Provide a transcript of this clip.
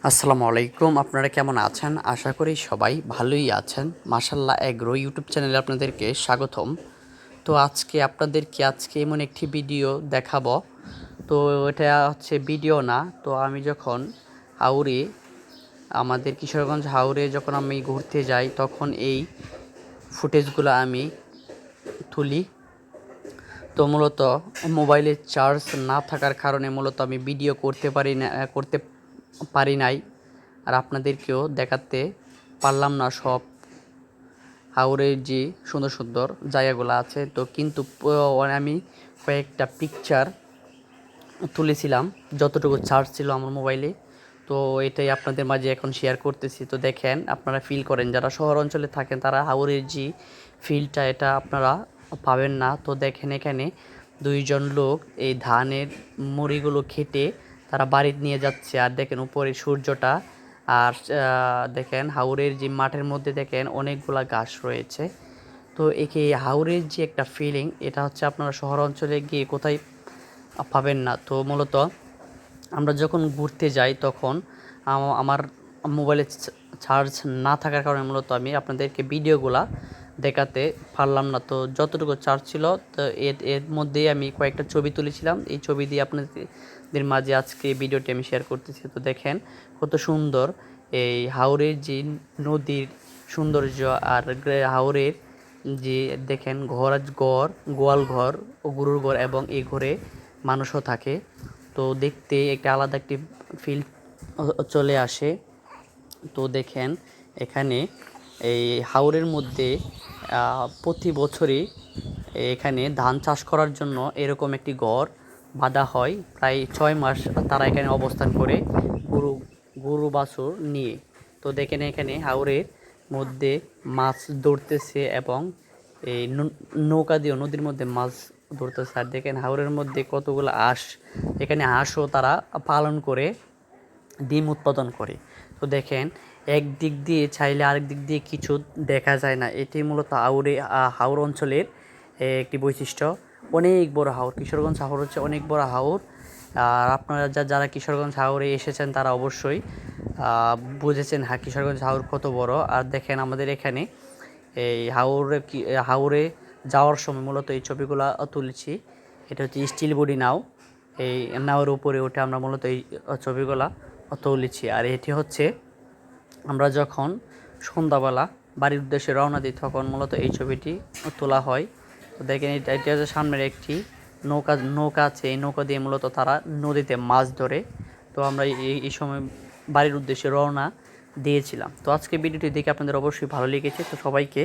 আসসালামু আলাইকুম। আপনারা কেমন আছেন? আশা করি সবাই ভালোই আছেন। মাশাআল্লাহ এগ্রো ইউটিউব চ্যানেলে আপনাদেরকে স্বাগতম। তো আজকে এমন একটি ভিডিও দেখাবো। তো এটা হচ্ছে ভিডিও না। তো আমি যখন হাওরে আমাদের কিশোরগঞ্জ হাওরে যখন আমি ঘুরতে যাই তখন এই ফুটেজগুলো আমি তুলি। তো মূলত মোবাইলে চার্জ না থাকার কারণে মূলত আমি ভিডিও করতে পারি নাই। আর আপনাদেরকেও দেখাতে পারলাম না সব হাওরের যে সুন্দর সুন্দর জায়গাগুলো আছে। তো কিন্তু আমি কয়েকটা পিকচার তুলেছিলাম যতটুকু চার্জ ছিল আমার মোবাইলে। তো এটাই আপনাদের মাঝে এখন শেয়ার করতেছি। তো দেখেন, আপনারা ফিল করেন, যারা শহর অঞ্চলে থাকেন তারা হাওরের যে ফিলটা এটা আপনারা পাবেন না। তো দেখেন, এখানে দুইজন লোক এই ধানের মুড়িগুলো খেটে তারা বাড়িতে নিয়ে যাচ্ছে। আর দেখেন উপরে সূর্যটা। আর দেখেন হাওরের যে মাঠের মধ্যে দেখেন অনেকগুলা ঘাস রয়েছে। তো একে হাওরের যে একটা ফিলিং, এটা হচ্ছে আপনারা শহর অঞ্চলে গিয়ে কোথায় পাবেন না। তো মূলত আমরা যখন ঘুরতে যাই তখন আমার মোবাইলে চার্জ না থাকার কারণে মূলত আমি আপনাদেরকে ভিডিওগুলা দেখাতে পারলাম না। তো যতটুকু চার্জ ছিল তো এর মধ্যেই আমি কয়েকটা ছবি তুলেছিলাম। এই ছবি দিয়ে আপনাদের মাঝে আজকে ভিডিওটি আমি শেয়ার করতেছি। তো দেখেন কত সুন্দর এই হাওরের যে নদীর সৌন্দর্য। আর হাওরের যে দেখেন গোয়াল ঘর ও গরুর ঘর, এবং এই ঘরে মানুষও থাকে। তো দেখতে একটা আলাদা একটি ফিল চলে আসে। তো দেখেন এখানে এই হাওরের মধ্যে প্রতি বছরই এখানে ধান চাষ করার জন্য এরকম একটি ঘর বাঁধা হয়। প্রায় 6 মাস তারা এখানে অবস্থান করে গরু গরু বাছুর নিয়ে। তো দেখেন এখানে হাওরের মধ্যে মাছ ধরতেছে, এবং এই নৌকা দিয়ে নদীর মধ্যে মাছ ধরতেছে। আর দেখেন হাওরের মধ্যে কতগুলো হাঁস, এখানে হাঁসও তারা পালন করে ডিম উৎপাদন করে। তো দেখেন একদিক দিয়ে চাইলে আরেক দিক দিয়ে কিছু দেখা যায় না। এটি মূলত হাওর অঞ্চলের একটি বৈশিষ্ট্য। অনেক বড় হাওর, কিশোরগঞ্জ হাওর হচ্ছে অনেক বড় হাওর। আর আপনারা যারা কিশোরগঞ্জ হাওরে এসেছেন তারা অবশ্যই বুঝেছেন কিশোরগঞ্জ হাওর কত বড়। আর দেখেন আমাদের এখানে এই হাওরে যাওয়ার সময় মূলত এই ছবিগুলো তুলেছি। এটা হচ্ছে স্টিল বডি নাও। এই নাওয়ের উপরে উঠে আমরা মূলত এই ছবিগুলা তুলেছি। আর এটি হচ্ছে আমরা যখন সন্ধ্যাবেলা বাড়ির উদ্দেশ্যে রওনা দিই তখন মূলত এই ছবিটি তোলা হয়। তো দেখেন এটি হচ্ছে সামনের একটি নৌকা আছে। এই নৌকা দিয়ে মূলত তারা নদীতে মাছ ধরে। তো আমরা এই সময় বাড়ির উদ্দেশ্যে রওনা দিয়েছিলাম। তো আজকে ভিডিওটি দেখে আপনাদের অবশ্যই ভালো লেগেছে। তো সবাইকে